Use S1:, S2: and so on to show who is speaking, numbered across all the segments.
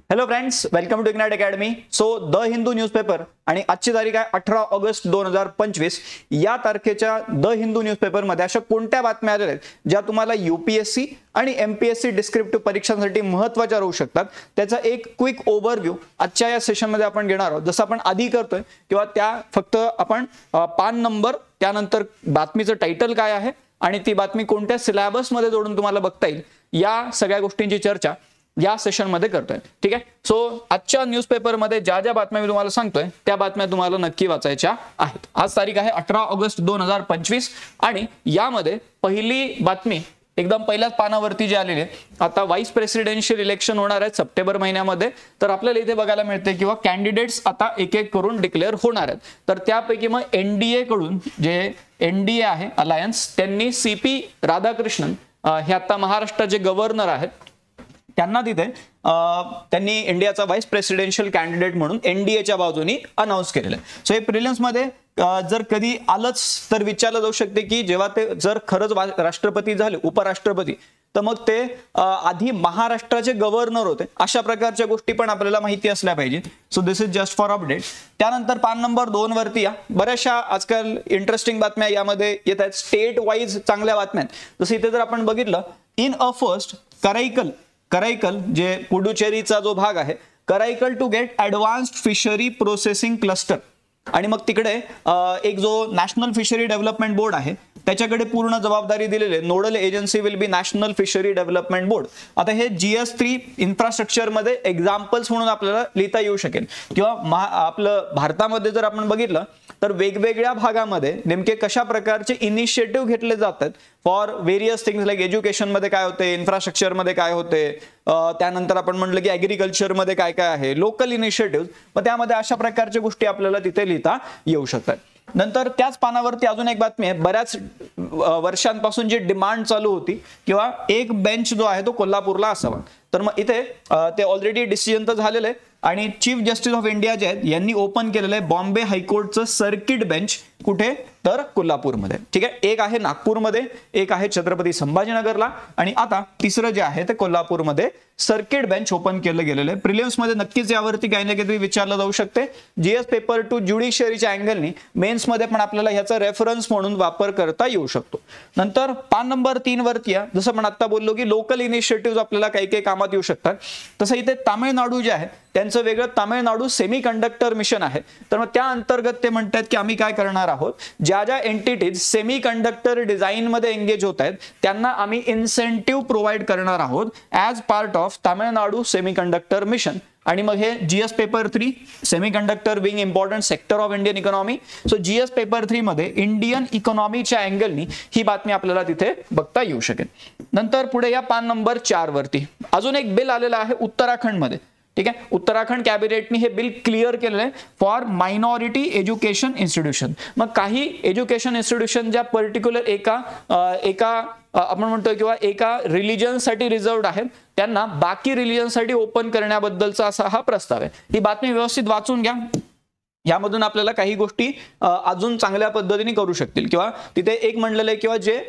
S1: Hello friends, welcome to ignite academy. So the Hindu newspaper आणि आजची तारीख आहे 18 ऑगस्ट 2025. या तारखेच्या द हिंदू न्यूजपेपर मध्ये अशा कोणत्या बातम्या आलेल्या आहेत ज्या तुम्हाला यूपीएससी आणि एमपीएससी डिस्क्रिप्टिव्ह परीक्षांसाठी महत्त्वाच्या राहू शकतात, त्याचा एक क्विक ओव्हरव्ह्यू आजच्या या सेशन मध्ये आपण घेणार आहोत. जसं आपण आधी करतोय किंवा त्या फक्त आपण पान नंबर, त्यानंतर बातमीचं टायटल काय आहे आणि ती बातमी कोणत्या सिलेबस मध्ये जोडून तुम्हाला बघता येईल, या सगळ्या गोष्टींची चर्चा या सेशन मध्ये करतोय. ठीक आहे. सो आजच्या न्यूजपेपर मध्ये ज्या ज्या बातम्या मी तुम्हाला सांगतोय त्या बातम्या तुम्हाला नक्की वाचायच्या आहेत. आज तारीख आहे 18 ऑगस्ट 2025 आणि यामध्ये पहिली बातमी एकदम पहिल्याच पानावरती जी आलेली आहे, आता व्हाईस प्रेसिडेन्शियल इलेक्शन होणार आहे सप्टेंबर महिन्यामध्ये. तर आपल्याला इथे बघायला मिळते किंवा कॅन्डिडेट्स आता एक एक करून डिक्लेअर होणार आहेत. तर त्यापैकी मग एनडीए कडून जे एनडीए आहे अलायन्स, त्यांनी सीपी राधाकृष्णन हे आता महाराष्ट्राचे गव्हर्नर आहेत, त्यांना तिथे त्यांनी इंडियाचा व्हाईस प्रेसिडेन्शियल कॅन्डिडेट म्हणून एनडीएच्या बाजूनी अनाऊन्स केलेलं आहे. सो हे प्रिलिम्स मध्ये जर कधी आलंच तर विचारलं जाऊ शकते की जेव्हा ते जर खरंच राष्ट्रपती झाले, उपराष्ट्रपती, तर मग ते आधी महाराष्ट्राचे गव्हर्नर होते, अशा प्रकारच्या गोष्टी पण आपल्याला माहिती असल्या पाहिजे. So this is just for update. त्यानंतर पान नंबर 2 वरती या बऱ्याचशा आजकाल इंटरेस्टिंग बातम्या यामध्ये येत आहेत, स्टेट वाईज चांगल्या बातम्या. जसं इथे जर आपण बघितलं, इन अ फर्स्ट कराईकल जे पुडुचेरीचा जो भाग आहे, Karaikal to get advanced fishery processing cluster, आणि मग तिकडे एक जो नॅशनल फिशरी डेव्हलपमेंट बोर्ड आहे त्याच्याकडे पूर्ण जबाबदारी दिलेली आहे. Nodal agency will be national fishery development board. आता हे GS3 इन्फ्रास्ट्रक्चर मध्ये एक्झाम्पल्स म्हणून आपल्याला लिहिता येऊ शकेल. किंवा आपलं भारतामध्ये जर आपण बघितलं तर वेगवेगळ्या भागामध्ये नेमके कशा प्रकारचे इनिशिएटिव्ह घेतले जातात for various things, like education मध्ये काय होते, इन्फ्रास्ट्रक्चर मध्ये काय होते, त्यानंतर आपण म्हणलं की ऍग्रिकल्चर मध्ये काय काय आहे, लोकल इनिशिएटिव्ह, मग त्यामध्ये अशा प्रकारच्या गोष्टी आपल्याला तिथे लिहिता येऊ शकतात. नंतर त्याच पानावरती अजून एक बातमी आहे. बऱ्याच वर्षांपासून जी डिमांड चालू होती किंवा एक बेंच जो आहे तो कोल्हापूरला असावा, तर मग इथे ते ऑलरेडी डिसिजन तर झालेलं आहे आणि चीफ जस्टिस ऑफ इंडिया जे आहेत यांनी ओपन केलेलं आहे बॉम्बे हायकोर्टचं सर्किट बेंच. कुठे? तर कोल्हापूरमध्ये. ठीक आहे. एक आहे नागपूरमध्ये, एक आहे छत्रपती संभाजीनगरला, आणि आता तिसरं जे आहे ते कोल्हापूरमध्ये सर्किट बेंच ओपन केलं गेलेलं आहे. प्रिलिम्स मध्ये नक्कीच यावरती काही ना काहीतरी विचारलं जाऊ शकते. जीएस पेपर 2 ज्युडिशियरीच्या अँगलनी मेन्स मध्ये पण आपल्याला ह्याचा रेफरन्स म्हणून वापर करता येऊ शकतो. नंतर पान नंबर 3 वरती या, जसं आपण आता बोललो की लोकल इनिशिएटिव्ह आपल्याला काही काही कामात येऊ शकतात, तसं इथे तामिळनाडू जे आहे त्यांचं वेगळं तामिळनाडू सेमी कंडक्टर मिशन आहे. तर मग त्या अंतर्गत ते म्हणतात की आम्ही काय करणार आहोत, ज्या ज्या एंटिटीज सेमी कंडक्टर डिझाईन मध्ये एंगेज होत आहेत त्यांना आम्ही इन्सेंटिव्ह प्रोव्हाइड करणार आहोत as part of Tamil Nadu semiconductor mission. आणि मग हे GS paper 3 semiconductor being important sector of Indian economy. So GS paper 3 मध्ये इंडियन इकॉनॉमीच्या अँगलनी ही बातमी आपल्याला तिथे बघता येऊ शकेल. नंतर पुढे या पान नंबर 4 वरती अजून एक बिल आलेलं आहे उत्तराखंडमध्ये. ठीक आहे. उत्तराखंड कॅबिनेटने हे बिल क्लिअर केलेलं आहे फॉर मायनॉरिटी एज्युकेशन इन्स्टिट्यूशन. मग काही एज्युकेशन इन्स्टिट्यूशन ज्या पर्टिक्युलर एका आपण म्हणतोय किंवा एका रिलिजनसाठी रिझर्व्ड आहेत, त्यांना बाकी रिलिजनसाठी ओपन करण्याबद्दलचा असा हा प्रस्ताव आहे. ही बातमी व्यवस्थित वाचून घ्या. यामधून आपल्याला काही गोष्टी अजून चांगल्या पद्धतीने करू शकतील. किंवा तिथे एक म्हणलेलं आहे किंवा जे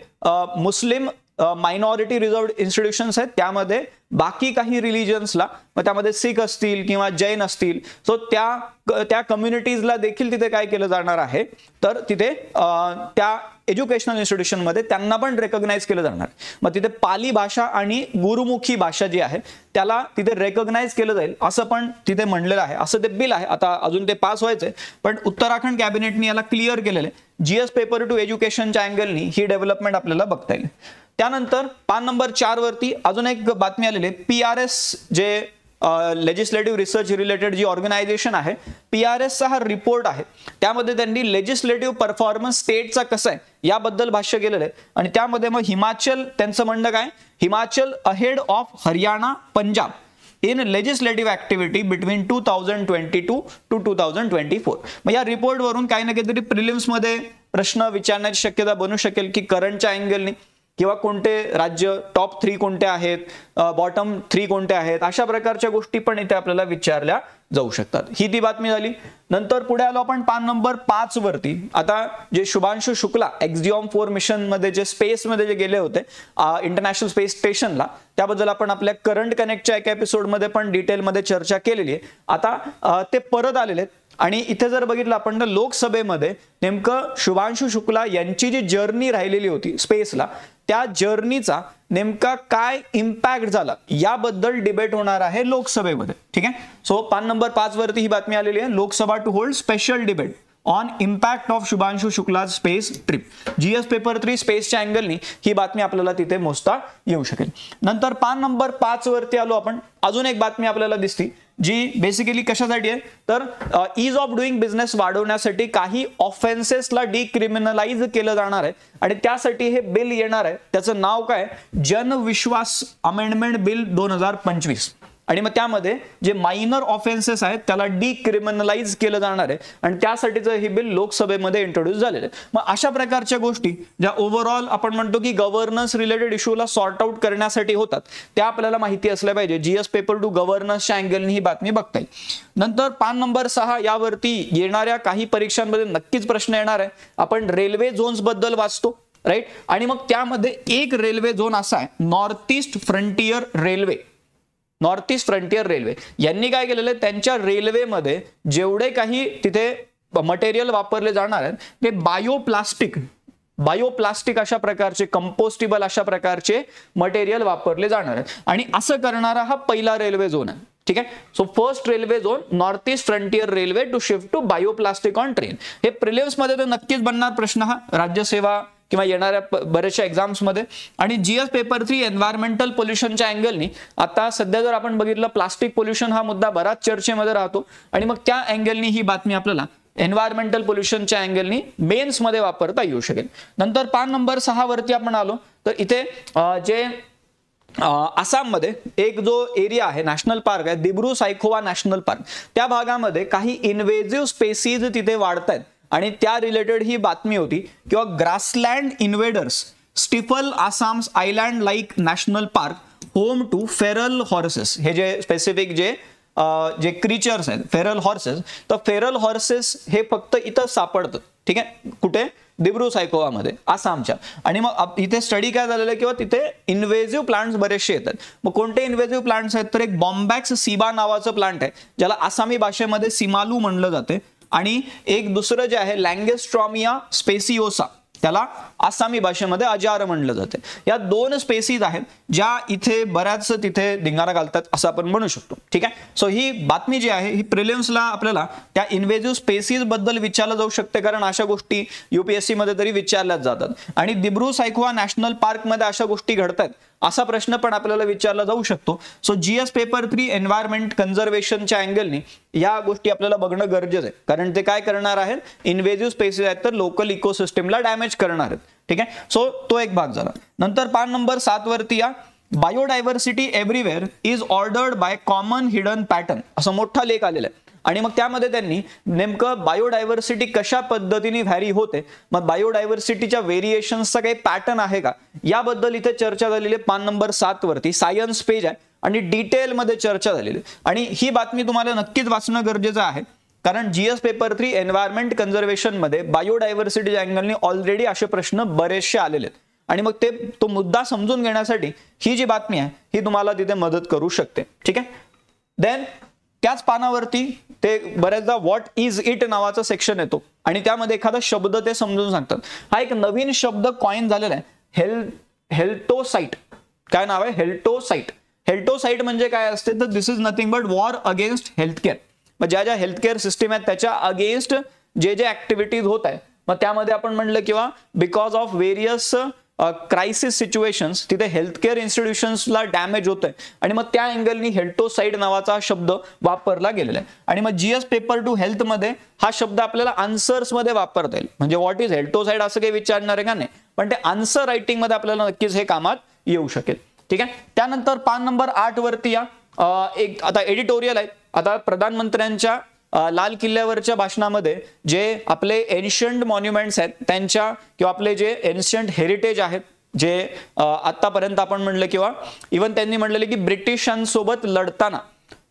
S1: मुस्लिम मायनॉरिटी रिझर्व्ड इन्स्टिट्यूशन्स आहेत त्यामध्ये बाकी काही रिलिजन्सला, मग त्यामध्ये सिख असतील किंवा जैन असतील, सो त्या कम्युनिटीजला देखील तिथे काय केलं जाणार आहे, तर तिथे त्या एज्युकेशनल इन्स्टिट्यूशन मध्ये त्यांना पण रेकॉग्नाइज केलं जाणार. मग तिथे पाली भाषा आणि गुरुमुखी भाषा जी आहे त्याला तिथे रेकॉग्नाइज केलं जाईल असं पण तिथे म्हणलेलं आहे. असं ते बिल आहे. आता अजून ते पास व्हायचंय, पण उत्तराखंड कॅबिनेटने याला क्लिअर केलेलं आहे. जीएस पेपर 2 एज्युकेशनच्या अँगलनी ही डेव्हलपमेंट आपल्याला बघता येईल. त्यानंतर पान नंबर 4 वरती अजून एक बातमी आलेली आहे. PRS जे लेजिस्लेटिव्ह रिसर्च रिलेटेड जी ऑर्गनायझेशन आहे, PRSचा हा रिपोर्ट आहे, त्यामध्ये त्यांनी लेजिस्लेटिव्ह परफॉर्मन्स स्टेटचा कसा आहे याबद्दल भाष्य केलेलं आहे. आणि त्यामध्ये मग हिमाचल, त्यांचं म्हणणं काय, Himachal ahead of Haryana Punjab in legislative activity between 2022 to 2024. मग या रिपोर्ट वरून काही ना काहीतरी प्रिलिम्स मध्ये प्रश्न विचारण्याची शक्यता बनू शकेल की करंटच्या अँगलनी किंवा कोणते राज्य टॉप 3 कोणते आहेत, बॉटम 3 कोणते आहेत, अशा प्रकारच्या गोष्टी पण इथे आपल्याला विचारल्या जाऊ शकतात. ही ती बातमी झाली. नंतर पुढे आलो आपण पान नंबर 5 वरती. आता जे शुभांशु शुक्ला एक्झिओम 4 मिशन मध्ये जे स्पेस मध्ये जे गेले होते इंटरनॅशनल स्पेस स्टेशनला, त्याबद्दल आपण आपल्या करंट कनेक्टच्या एका एपिसोडमध्ये पण डिटेलमध्ये चर्चा केलेली आहे. आता ते परत आलेले आहेत आणि इथे जर बघितलं आपण तर लोकसभेमध्ये नेमकं शुभांशु शुक्ला यांची जी जर्नी राहिलेली होती स्पेसला, त्या जर्नीचा नेमका काय इम्पॅक्ट झाला याबद्दल डिबेट होणार आहे लोकसभेमध्ये. ठीक आहे. सो पान नंबर 5 वरती ही बातमी आलेली आहे. Lok Sabha to hold special debate on impact of Shubhanshu Shukla space trip. GS paper 3 स्पेसच्या अँगलनी ही बातमी आपल्याला तिथे मोजता येऊ शकेल. नंतर पान नंबर 5 वरती आलो आपण. अजून एक बातमी आपल्याला दिसती जी बेसिकली कशासाठी आहे तर ईज ऑफ डुईंग बिझनेस वाढवण्यासाठी काही ऑफेन्सेसला डिक्रिमिनलाइज केलं जाणार आहे आणि त्यासाठी हे बिल येणार आहे. त्याचं नाव काय? जनविश्वास अमेंडमेंट बिल 2025. आणि मग त्यामध्ये जे मायनर ऑफेन्सेस आहेत त्याला डिक्रिमिनलाइज केलं जाणार आहे आणि त्यासाठीचं हे बिल लोकसभेमध्ये इंट्रोड्यूस झालेलं आहे. मग अशा प्रकारच्या गोष्टी ज्या ओव्हरऑल आपण म्हणतो की गव्हर्नन्स रिलेटेड इश्यूला सॉर्ट आउट करण्यासाठी होतात त्या आपल्याला माहिती असल्या पाहिजे. जीएस पेपर 2 गव्हर्नन्सच्या अँगलनी ही बातमी बघता येईल. नंतर पान नंबर 6 यावरती येणाऱ्या काही परीक्षांमध्ये नक्कीच प्रश्न येणार आहे. आपण रेल्वे झोन्स बद्दल वाचतो राईट, आणि मग त्यामध्ये एक रेल्वे झोन असा आहे north east frontier railway. North east frontier railway यांनी काय केलेलं आहे, त्यांच्या रेल्वेमध्ये जेवढे काही तिथे मटेरियल वापरले जाणार आहेत ते बायोप्लास्टिक अशा प्रकारचे कंपोस्टेबल अशा प्रकारचे मटेरियल वापरले जाणार आहेत आणि असं करणारा हा पहिला रेल्वे झोन आहे. ठीक आहे. So first railway zone north east frontier railway to shift to bioplastic on train. हे प्रिलिम्स मध्ये तर नक्कीच बनणार प्रश्न हा राज्यसेवा किंवा येणाऱ्या बऱ्याचशा एक्झाम्स मध्ये. आणि जीएस पेपर 3 एन्व्हायरमेंटल पोल्युशनच्या अँगलनी आता सध्या जर आपण बघितलं प्लास्टिक पोल्युशन हा मुद्दा बराच चर्चेमध्ये राहतो आणि मग त्या अँगलनी ही बातमी आपल्याला एन्व्हायरमेंटल पोल्युशनच्या अँगलनी मेन्स मध्ये वापरता येऊ शकेल. नंतर पान नंबर 6 वरती आपण आलो तर इथे जे आसाममध्ये एक जो एरिया आहे नॅशनल पार्क आहे दिब्रू सायखोवा नॅशनल पार्क, त्या भागामध्ये काही इन्व्हेजिव्ह स्पेसीज तिथे वाढत आहेत आणि त्या रिलेटेड ही बातमी होती किंवा grassland invaders stifle Assam's island like national park home to feral horses. हे जे स्पेसिफिक जे क्रीचर्स आहेत फेरल हॉर्सेस, तर फेरल हॉर्सेस हे फक्त इथं सापडतात. ठीक आहे. कुठे? दिब्रू सायखोवामध्ये आसामच्या. आणि मग इथे स्टडी काय झालेलं आहे किंवा तिथे इन्व्हेजिव्ह प्लांट्स बरेचसे येतात. मग कोणते इन्व्हेजिव्ह प्लांट्स आहेत तर एक बॉम्बॅक्स सीबा नावाचं प्लांट आहे ज्याला आसामी भाषेमध्ये सिमालू म्हणलं जाते आणि एक दुसरं जे आहे लँगेस्ट्रॉमिया स्पेसियोसा त्याला आसामी भाषेमध्ये अजार म्हणलं जाते. या 2 स्पेसीज आहेत ज्या इथे बऱ्याच तिथे धिंगाणा घालतात असं आपण म्हणू शकतो. ठीक आहे. सो ही बातमी जी आहे ही प्रिलिम्सला आपल्याला त्या इन्व्हेजिव्ह स्पेसीज बद्दल विचारलं जाऊ शकते कारण अशा गोष्टी UPSC मध्ये तरी विचारल्याच जातात आणि दिब्रू सायखोवा नॅशनल पार्क मध्ये अशा गोष्टी घडतात असा प्रश्न पण आपल्याला विचारला जाऊ शकतो. सो जीएस पेपर 3 एन्व्हायरमेंट कन्झर्वेशनच्या अँगलनी या गोष्टी आपल्याला बघणं गरजेचं आहे कारण ते काय करणार आहेत इन्व्हेजिव्ह स्पेसीज आहेत तर लोकल इकोसिस्टमला डॅमेज करणार आहेत. ठीक आहे. सो तो एक भाग झाला. नंतर पान नंबर 7 वरती या biodiversity everywhere is ordered by common hidden pattern असा मोठा लेख आलेला आहे आणि मग त्यामध्ये त्यांनी नेमकं बायोडायव्हर्सिटी कशा पद्धतीने व्हॅरी होते, मग बायोडायव्हर्सिटीच्या व्हेरिएशन्सचा काही पॅटर्न आहे का याबद्दल इथे चर्चा झालेली आहे. पान नंबर 7 वरती सायन्स पेज आहे आणि डिटेलमध्ये चर्चा झालेली आहे आणि ही बातमी तुम्हाला नक्कीच वाचणं गरजेचं आहे कारण जीएस पेपर 3 एन्व्हायरमेंट कन्झर्वेशन मध्ये बायोडायव्हर्सिटीच्या अँगलनी ऑलरेडी असे प्रश्न बरेचसे आलेले आहेत आणि मग तो मुद्दा समजून घेण्यासाठी ही जी बातमी आहे ही तुम्हाला तिथे मदत करू शकते. ठीक आहे. देन त्याच पानावरती ते बऱ्याचदा व्हॉट इज इट नावाचा सेक्शन येतो आणि त्यामध्ये एखादा शब्द ते समजून सांगतात. हा एक नवीन शब्द कॉइन झालेला आहे हेल्टोसाइट. काय नाव आहे? हेल्टोसाइट. हेल्टोसाइट म्हणजे काय असते तर this is nothing but war against healthcare. मग ज्या हेल्थकेअर सिस्टीम आहेत त्याच्या अगेन्स्ट जे ऍक्टिव्हिटीज होत आहेत मग त्यामध्ये आपण म्हणलं किंवा because of various crisis situations तिथे हेल्थकेअर इन्स्टिट्यूशन्सला डॅमेज होत आहे आणि मग त्या अँगलनी हेल्टोसाइड नावाचा शब्द वापरला गेलेला आहे आणि मग जीएस पेपर 2 हेल्थ मध्ये हा शब्द आपल्याला आन्सर्स मध्ये वापरता येईल. म्हणजे व्हॉट इज हेल्टोसाइड असं काही विचारणार आहे का नाही पण ते आन्सर रायटिंग मध्ये आपल्याला नक्कीच हे कामात येऊ शकेल. ठीक आहे. त्यानंतर पान नंबर 8 वरती या एक आता एडिटोरियल आहे. आता प्रधानमंत्र्यांच्या लाल किल्ल्यावरच्या भाषणामध्ये जे आपले एन्शियंट मॉन्युमेंट्स आहेत त्यांच्या किंवा आपले जे एन्शियंट हेरिटेज आहेत जे आतापर्यंत आपण म्हणलं किंवा इव्हन त्यांनी म्हणलेले की ब्रिटिशांसोबत लढताना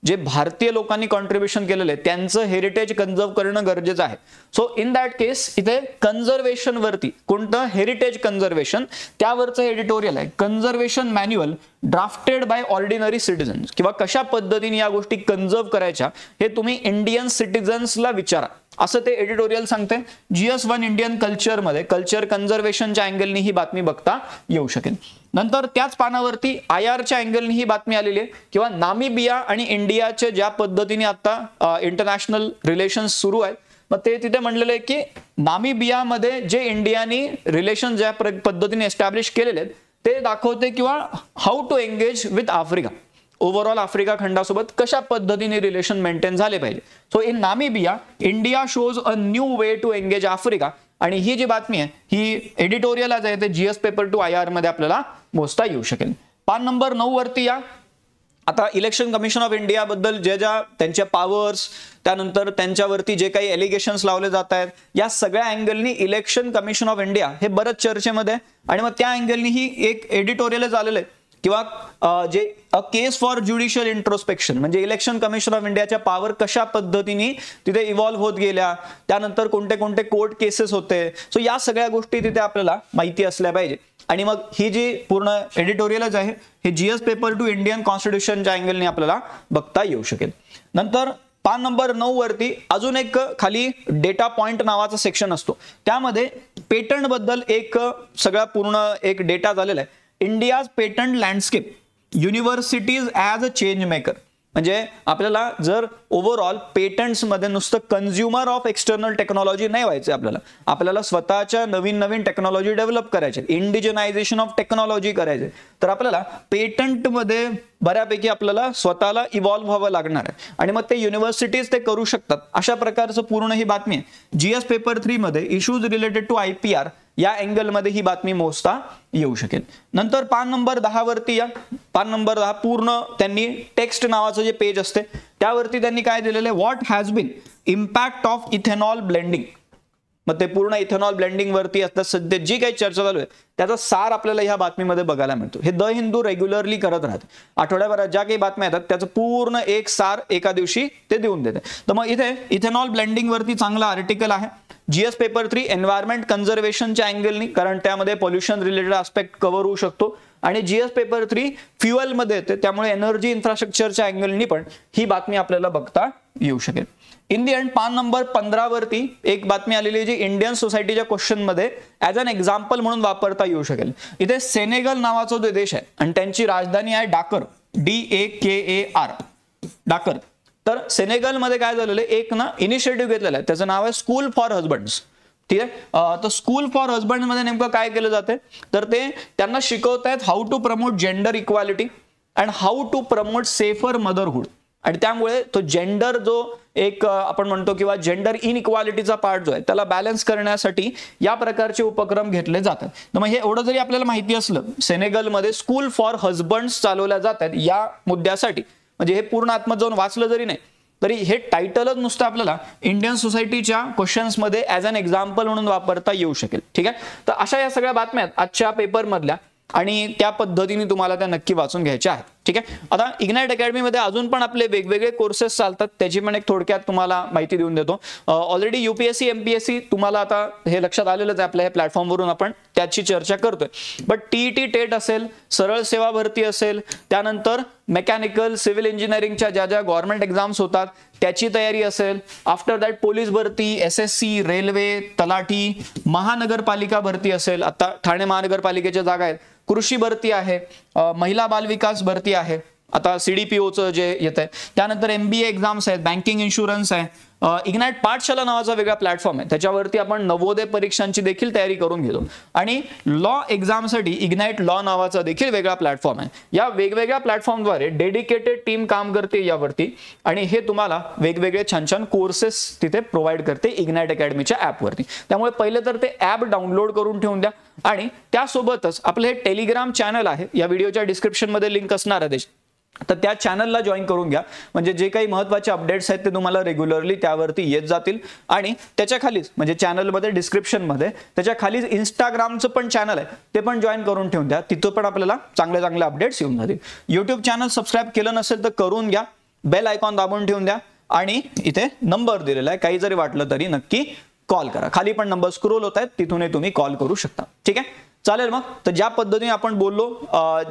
S1: जे भारतीय लोकांनी कॉन्ट्रीब्युशन केलेलं आहे त्यांचं हेरिटेज कन्झर्व करणं गरजेचं आहे. सो इन दॅट केस इथे कन्झर्वेशन वरती, कोणतं हेरिटेज कन्झर्वेशन, त्यावरचं एडिटोरियल आहे conservation manual drafted by ordinary citizens, किंवा कशा पद्धतीने या गोष्टी कन्झर्व करायच्या हे तुम्ही इंडियन सिटीजन्सला विचारा, असं ते एडिटोरियल सांगते. GS1 इंडियन कल्चरमध्ये कल्चर कन्झर्वेशनच्या अँगलनी ही बातमी बघता येऊ शकेल. नंतर त्याच पानावरती IRच्या अँगलनी ही बातमी आलेली आहे, किंवा नामिबिया आणि इंडियाचे ज्या पद्धतीने आता इंटरनॅशनल रिलेशन्स सुरू आहेत, मग ते तिथे म्हणलेलं आहे की नामिबियामध्ये जे इंडियानी रिलेशन ज्या पद्धतीने एस्टॅब्लिश केलेले आहेत ते दाखवते, किंवा how to engage with Africa, overall Africa खंडासोबत कशा पद्धतीने रिलेशन मेंटेन झाले पाहिजे. So in Namibia India shows a new way to engage Africa, आणि ही जी बातमी आहे ही एडिटोरियल आहे ते GS पेपर टू IR मध्ये आपल्याला मोजता येऊ शकेल. पान नंबर 9 वरती या. आता इलेक्शन कमिशन ऑफ इंडिया बद्दल ज्या त्यांच्या पॉवर्स, त्यानंतर त्यांच्यावरती जे काही एलिगेशन्स लावले जात आहेत, या सगळ्या अँगलनी इलेक्शन कमिशन ऑफ इंडिया हे बरंच चर्चेमध्ये, आणि मग त्या अँगलनी ही एक एडिटोरियल आलेलं आहे, किंवा जे a case for judicial introspection, म्हणजे इलेक्शन कमिशन ऑफ इंडियाच्या पॉवर कशा पद्धतीने तिथे इव्हॉल्व्ह होत गेल्या, त्यानंतर कोणते कोणते कोर्ट केसेस होते. सो या सगळ्या गोष्टी तिथे आपल्याला माहिती असल्या पाहिजे. आणि मग ही जी पूर्ण एडिटोरियलच आहे हे GS पेपर टू इंडियन कॉन्स्टिट्यूशनच्या अँगलने आपल्याला बघता येऊ शकेल. नंतर पान नंबर 9 वरती अजून एक खाली डेटा पॉइंट नावाचा सेक्शन असतो, त्यामध्ये पेटंट बद्दल एक सगळा पूर्ण एक डेटा झालेला आहे. India's patent landscape, universities as a change maker, म्हणजे आपल्याला जर ओव्हरऑल पेटंट्समध्ये नुसतं कन्झ्युमर ऑफ एक्सटर्नल टेक्नॉलॉजी नाही व्हायचं, आपल्याला स्वतःच्या नवीन नवीन टेक्नॉलॉजी डेव्हलप करायचे, इंडिजनायझेशन ऑफ टेक्नॉलॉजी करायचे, तर आपल्याला पेटंटमध्ये बऱ्यापैकी आपल्याला स्वतःला इव्हॉल्व्ह व्हावं लागणार आहे, आणि मग ते युनिव्हर्सिटीज ते करू शकतात. अशा प्रकारचं पूर्ण ही बातमी आहे. GS पेपर 3 मध्ये इश्यूज रिलेटेड टू IPR या अँगलमध्ये ही बातमी मोजता येऊ शकेल. नंतर पान नंबर 10 वरती या. पान नंबर 10 पूर्ण त्यांनी टेक्स्ट नावाचं जे पेज असते त्यावरती त्यांनी काय दिलेलं आहे, what has been impact of ethanol blending. मग ते पूर्ण इथेनॉल ब्लेंडिंग वरती आता सध्या जी काही चर्चा चालू आहे त्याचा सार आपल्याला ह्या बातमीमध्ये बघायला मिळतो. हे द हिंदू रेग्युलरली करत राहते, आठवड्याभरात ज्या काही बातम्या येतात त्याचं पूर्ण एक सार एका दिवशी ते देऊन देते. तर मग इथे इथेनॉल ब्लेंडिंग वरती चांगला आर्टिकल आहे. GS पेपर 3 एन्व्हायरमेंट कन्झर्वेशनच्या अँगलनी, कारण त्यामध्ये पोल्युशन रिलेटेड आस्पेक्ट कव्हर होऊ शकतो, आणि GS पेपर 3 फ्युएल मध्ये येते, त्यामुळे एनर्जी इन्फ्रास्ट्रक्चरच्या अँगलनी पण ही बातमी आपल्याला बघता येऊ शकेल. इन दी एंड पान नंबर 15 वरती एक बातमी आलेली आहे जी इंडियन सोसायटीच्या क्वेश्चन मध्ये ॲज अन एक्झाम्पल म्हणून वापरता येऊ शकेल. इथे सेनेगल नावाचा जो देश आहे आणि त्यांची राजधानी आहे डाकर, DAKAR, डाकर. तर सेनेगलमध्ये काय झालेलं आहे, एक इनिशिएटिव्ह घेतलेला आहे, त्याचं नाव आहे स्कूल फॉर हजबंड्स. ठीक आहे. तर स्कूल फॉर हजबंड मध्ये नेमकं काय केलं जाते, तर ते त्यांना शिकवतायत how to promote gender equality and how to promote safer motherhood. आणि त्यामुळे तो जेंडर जो एक आपण म्हणतो किंवा जेंडर इनइक्वालिटीचा पार्ट जो आहे त्याला बॅलन्स करण्यासाठी या प्रकारचे उपक्रम घेतले जातात. तर मग हे एवढं जरी आपल्याला माहिती असलं, सेनेगलमध्ये स्कूल फॉर हजबंड्स चालवल्या जातात या मुद्द्यासाठी, म्हणजे हे पूर्ण आत्मत जाऊन वाचलं जरी नाही तरी हे टायटलच नुसतं आपल्याला इंडियन सोसायटीच्या क्वेश्चन्समध्ये ॲज अन एक्झाम्पल म्हणून वापरता येऊ शकेल. ठीक आहे. तर अशा या सगळ्या बातम्या आजच्या पेपरमधल्या, आणि त्या पद्धतीने तुम्हाला त्या नक्की वाचून घ्यायच्या आहेत. ठीक आहे. आता इग्नाइट अकॅडमीमध्ये अजून पण आपले वेगवेगळे कोर्सेस चालतात, त्याची पण एक थोडक्यात तुम्हाला माहिती देऊन देतो. ऑलरेडी UPSC MPSC तुम्हाला आता हे लक्षात आलेलंच आहे, आपल्या हे प्लॅटफॉर्मवरून आपण त्याची चर्चा करतोय. बट TET टेट असेल, सरळ सेवा भरती असेल, त्यानंतर मेकॅनिकल सिव्हिल इंजिनिअरिंगच्या ज्या ज्या गव्हर्नमेंट एक्झाम्स होतात त्याची तयारी असेल, आफ्टर दॅट पोलीस भरती, SSC, रेल्वे, तलाठी, महानगरपालिका भरती असेल, आता ठाणे महानगरपालिकेच्या जागा आहेत, कृषी भरती आहे, महिला बालविकास भरती आहे, आता CDPOचं जे येत आहे, त्यानंतर MBA एक्झाम्स आहेत, बँकिंग इन्शुरन्स आहे. इग्नाइट पाठशाला नावाचा वेगळा प्लॅटफॉर्म आहे, त्याच्यावरती आपण नवोदय परीक्षांची देखील तयारी करून घेतो. आणि लॉ एक्झामसाठी इग्नाइट लॉ नावाचा देखील वेगळा प्लॅटफॉर्म आहे. या वेगवेगळ्या प्लॅटफॉर्मद्वारे डेडिकेटेड टीम काम करते यावरती, आणि हे तुम्हाला वेगवेगळे छान छान कोर्सेस तिथे प्रोव्हाइड करते इग्नाइट अकॅडमीच्या ॲपवरती. त्यामुळे पहिले तर ते ॲप डाउनलोड करून ठेवून द्या, आणि त्यासोबतच आपलं हे टेलिग्राम चॅनल आहे, या व्हिडिओच्या डिस्क्रिप्शनमध्ये लिंक असणार आहे, तर त्या चॅनलला जॉईन करून घ्या, म्हणजे जे काही महत्त्वाचे अपडेट्स आहेत ते तुम्हाला रेग्युलरली त्यावरती येत जातील. आणि त्याच्या खालीच म्हणजे चॅनलमध्ये डिस्क्रिप्शनमध्ये त्याच्या खालीच इंस्टाग्रामचं पण चॅनल आहे, ते पण जॉईन करून ठेवून द्या, तिथं पण आपल्याला चांगले चांगले अपडेट्स येऊन जातील. यूट्यूब चॅनल सबस्क्राईब केलं नसेल तर करून घ्या, बेल आयकॉन दाबून ठेवून द्या आणि इथे नंबर दिलेला आहे, काही जरी वाटलं तरी नक्की कॉल करा. खाली पण नंबर स्क्रोल होत आहेत, तिथूनही तुम्ही कॉल करू शकता. ठीक आहे, चालेल. मग तर ज्या पद्धतीने आपण बोललो,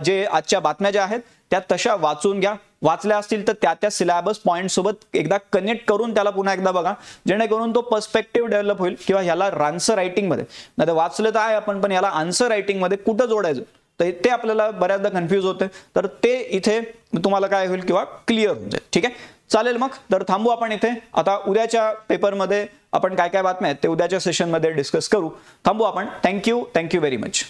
S1: जे आजच्या बातम्या ज्या आहेत त्या तशा वाचून घ्या. वाचल्या असतील तर त्या सिलेबस पॉइंट सोबत एकदा कनेक्ट करून त्याला पुन्हा एकदा बघा, जेणेकरून तो पर्स्पेक्टिव्ह डेव्हलप होईल. किंवा ह्याला आन्सर रायटिंग मध्ये, नाही तर वाचलं तर आहे आपण, पण याला आन्सर रायटिंग मध्ये कुठं जोडायचं तर ते आपल्याला बऱ्याचदा कन्फ्यूज होते. तर ते इथे तुम्हाला काय होईल किंवा क्लिअर होऊन जाईल. ठीक आहे, चालेल. मग तर थांबू आपण इथे. आता उद्याच्या पेपरमध्ये आपण काय काय बातम्या आहेत ते उद्याच्या सेशनमध्ये डिस्कस करू. थांबू आपण. Thank you very much.